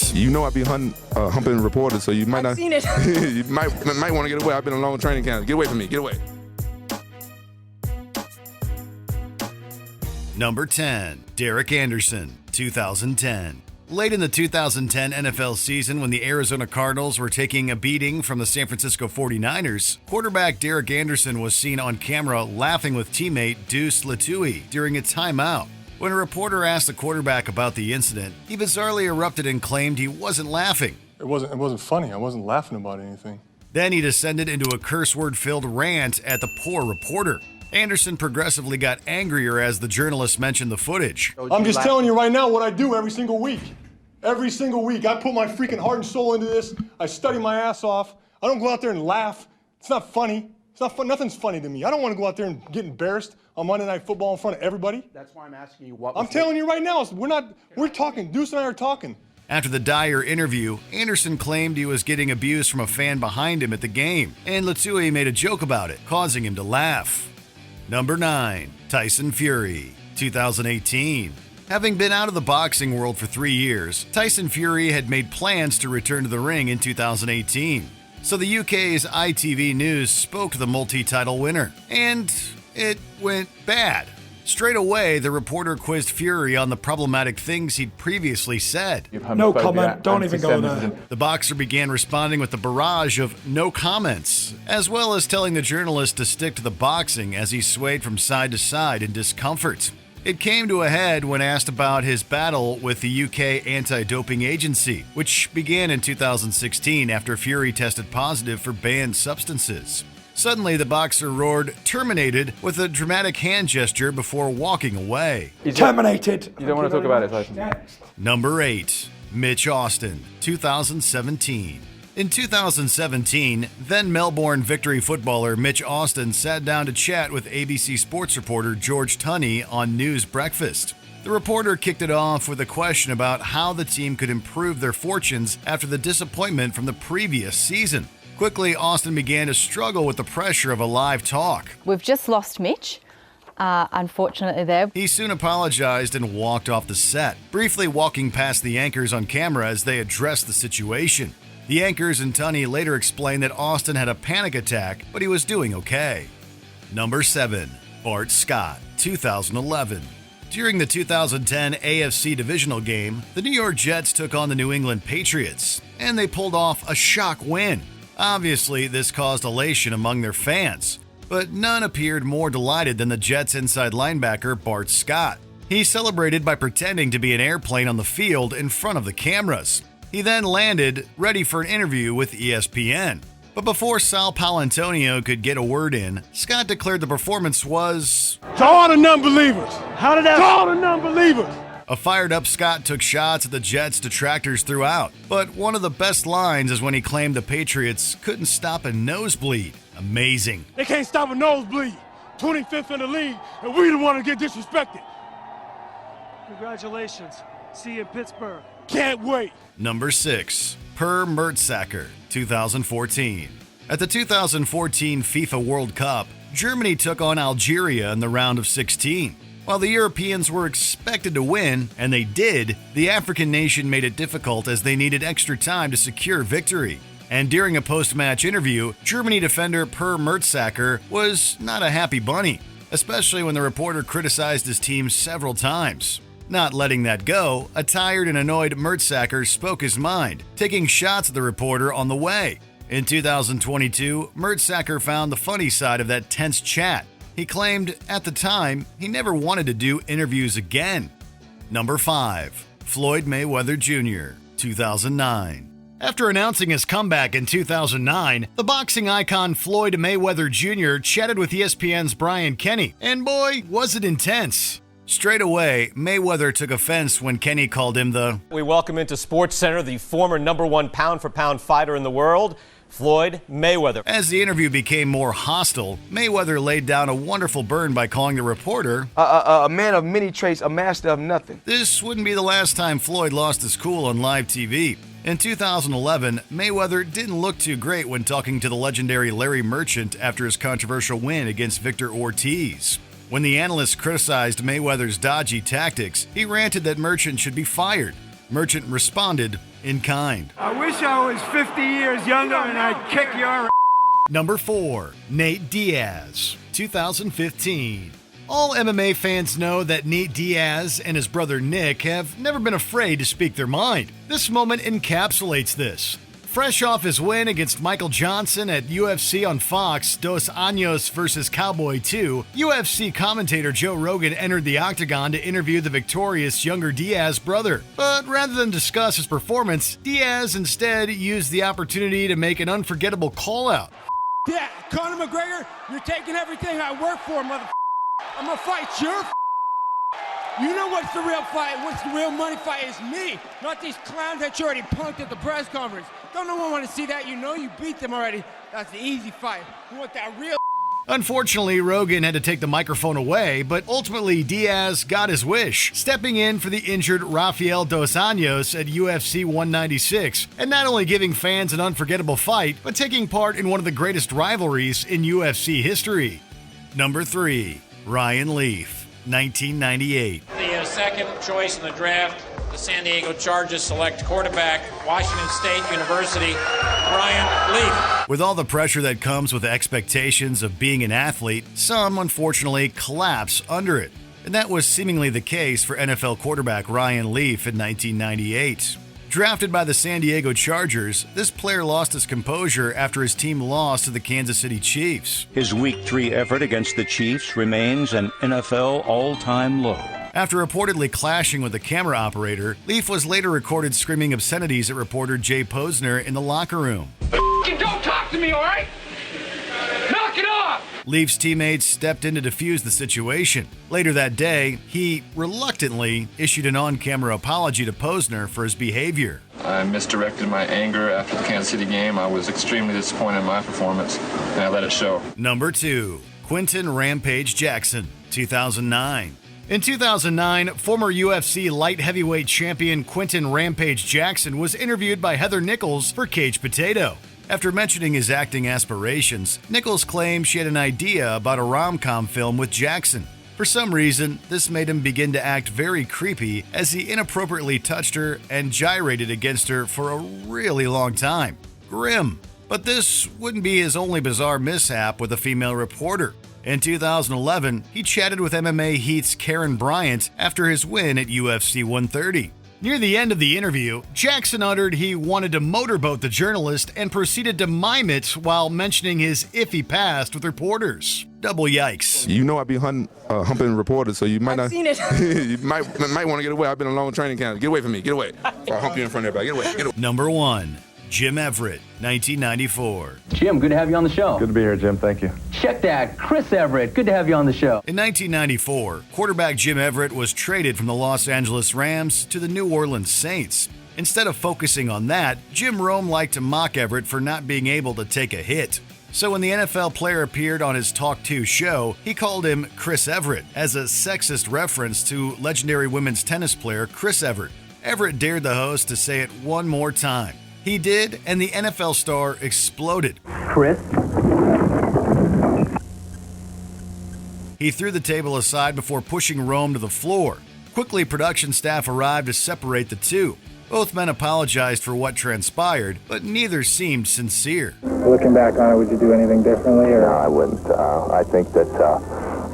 confronts. You know I be humping reporters, so you might I've seen it. you might want to get away. I've been in a long training camp. Get away from me. Get away. Number 10, Derek Anderson, 2010. Late in the 2010 NFL season, when the Arizona Cardinals were taking a beating from the San Francisco 49ers, quarterback Derek Anderson was seen on camera laughing with teammate Deuce Latui during a timeout. When a reporter asked the quarterback about the incident, he bizarrely erupted and claimed he wasn't laughing. It wasn't funny. I wasn't laughing about anything. Then he descended into a curse word-filled rant at the poor reporter. Anderson progressively got angrier as the journalist mentioned the footage. I'm just telling you right now what I do every single week. Every single week. I put my freaking heart and soul into this. I study my ass off. I don't go out there and laugh. It's not funny. It's not fun. Nothing's funny to me. I don't want to go out there and get embarrassed on Monday Night Football in front of everybody. That's why I'm asking you what. I'm telling you right now, we're talking. Deuce and I are talking. After the Dyer interview, Anderson claimed he was getting abuse from a fan behind him at the game, and Latui made a joke about it, causing him to laugh. Number 9, Tyson Fury, 2018. Having been out of the boxing world for 3 years, Tyson Fury had made plans to return to the ring in 2018. So the UK's ITV News spoke to the multi-title winner, and it went bad. Straight away, the reporter quizzed Fury on the problematic things he'd previously said. No comment, don't even go there. The boxer began responding with a barrage of no comments, as well as telling the journalist to stick to the boxing as he swayed from side to side in discomfort. It came to a head when asked about his battle with the UK anti-doping agency, which began in 2016 after Fury tested positive for banned substances. Suddenly, the boxer roared, "Terminated," with a dramatic hand gesture before walking away. Terminated. You don't want to talk about it, Tyson. Number 8, Mitch Austin, 2017. In 2017, then Melbourne Victory footballer Mitch Austin sat down to chat with ABC Sports reporter George Tunney on News Breakfast. The reporter kicked it off with a question about how the team could improve their fortunes after the disappointment from the previous season. Quickly, Austin began to struggle with the pressure of a live talk. We've just lost Mitch, unfortunately there. He soon apologized and walked off the set, briefly walking past the anchors on camera as they addressed the situation. The anchors and Tunney later explained that Austin had a panic attack, but he was doing okay. Number 7, Bart Scott, 2011. During the 2010 AFC divisional game, the New York Jets took on the New England Patriots, and they pulled off a shock win. Obviously, this caused elation among their fans, but none appeared more delighted than the Jets' inside linebacker Bart Scott. He celebrated by pretending to be an airplane on the field in front of the cameras. He then landed, ready for an interview with ESPN. But before Sal Paolantonio could get a word in, Scott declared the performance was... To all the non-believers. How did that... To all the non-believers. A fired-up Scott took shots at the Jets' detractors throughout, but one of the best lines is when he claimed the Patriots couldn't stop a nosebleed. Amazing. They can't stop a nosebleed. 25th in the league, and we the one to get disrespected. Congratulations. See you in Pittsburgh. Can't wait. Number 6, Mertesacker, 2014. At the 2014 FIFA World Cup, Germany took on Algeria in the round of 16. While the Europeans were expected to win, and they did, the African nation made it difficult as they needed extra time to secure victory. And during a post-match interview, Germany defender Mertesacker was not a happy bunny, especially when the reporter criticized his team several times. Not letting that go, a tired and annoyed Mertesacker spoke his mind, taking shots at the reporter on the way. In 2022, Mertesacker found the funny side of that tense chat. He claimed, at the time, he never wanted to do interviews again. Number 5, Floyd Mayweather Jr., 2009. After announcing his comeback in 2009, the boxing icon Floyd Mayweather Jr. chatted with ESPN's Brian Kenny, and boy, was it intense. Straight away, Mayweather took offense when Kenny called him the... We welcome into SportsCenter the former #1 pound-for-pound fighter in the world, Floyd Mayweather. As the interview became more hostile, Mayweather laid down a wonderful burn by calling the reporter a man of many traits, a master of nothing. This wouldn't be the last time Floyd lost his cool on live TV. In 2011, Mayweather didn't look too great when talking to the legendary Larry Merchant after his controversial win against Victor Ortiz. When the analyst criticized Mayweather's dodgy tactics, he ranted that Merchant should be fired. Merchant responded in kind. I wish I was 50 years younger and I'd kick your Number 4, Nate Diaz, 2015. All MMA fans know that Nate Diaz and his brother Nick have never been afraid to speak their mind. This moment encapsulates this. Fresh off his win against Michael Johnson at UFC on Fox, Dos Anjos vs. Cowboy 2, UFC commentator Joe Rogan entered the octagon to interview the victorious younger Diaz brother. But rather than discuss his performance, Diaz instead used the opportunity to make an unforgettable call-out. Yeah, Conor McGregor, you're taking everything I work for, mother. I'm gonna fight your You know what's the real fight? What's the real money fight is me, not these clowns that you already punked at the press conference. Don't no one want to see that. You know you beat them already. That's the easy fight. You want that real. Unfortunately, Rogan had to take the microphone away, but ultimately Diaz got his wish, stepping in for the injured Rafael Dos Anjos at UFC 196, and not only giving fans an unforgettable fight, but taking part in one of the greatest rivalries in UFC history. Number 3, Ryan Leaf, 1998. The second choice in the draft, the San Diego Chargers select quarterback, Washington State University, Ryan Leaf. With all the pressure that comes with the expectations of being an athlete, some unfortunately collapse under it. And that was seemingly the case for NFL quarterback Ryan Leaf in 1998. Drafted by the San Diego Chargers, this player lost his composure after his team lost to the Kansas City Chiefs. His Week 3 effort against the Chiefs remains an NFL all-time low. After reportedly clashing with a camera operator, Leaf was later recorded screaming obscenities at reporter Jay Posner in the locker room. Don't talk to me, all right? Knock it off! Leaf's teammates stepped in to defuse the situation. Later that day, he reluctantly issued an on-camera apology to Posner for his behavior. I misdirected my anger after the Kansas City game. I was extremely disappointed in my performance, and I let it show. Number 2, Quinton Rampage Jackson, 2009. In 2009, former UFC light heavyweight champion Quinton Rampage Jackson was interviewed by Heather Nichols for Cage Potato. After mentioning his acting aspirations, Nichols claimed she had an idea about a rom-com film with Jackson. For some reason, this made him begin to act very creepy as he inappropriately touched her and gyrated against her for a really long time. Grim. But this wouldn't be his only bizarre mishap with a female reporter. In 2011, he chatted with MMA Heat's Karen Bryant after his win at UFC 130. Near the end of the interview, Jackson uttered he wanted to motorboat the journalist and proceeded to mime it while mentioning his iffy past with reporters. Double yikes. You know I be humping reporters, so you might I've seen it. you might want to get away. I've been in a long training camp. Get away from me. Get away. I'll hump you in front of everybody. Get away. Number 1, Jim Everett, 1994. Jim, good to have you on the show. Good to be here, Jim. Thank you. Check that. Chris Everett, good to have you on the show. In 1994, quarterback Jim Everett was traded from the Los Angeles Rams to the New Orleans Saints. Instead of focusing on that, Jim Rome liked to mock Everett for not being able to take a hit. So when the NFL player appeared on his Talk 2 show, he called him Chris Everett as a sexist reference to legendary women's tennis player Chris Everett. Everett dared the host to say it one more time. He did, and the NFL star exploded. Chris? He threw the table aside before pushing Rome to the floor. Quickly, production staff arrived to separate the two. Both men apologized for what transpired, but neither seemed sincere. Looking back on it, would you do anything differently? Or? No, I wouldn't. I think that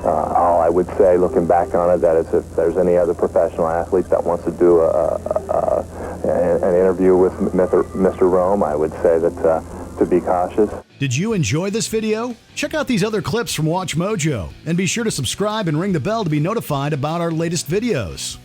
all I would say, looking back on it, that is if there's any other professional athlete that wants to do an interview with Mr. Rome, I would say that to be cautious. Did you enjoy this video? Check out these other clips from Watch Mojo, and be sure to subscribe and ring the bell to be notified about our latest videos.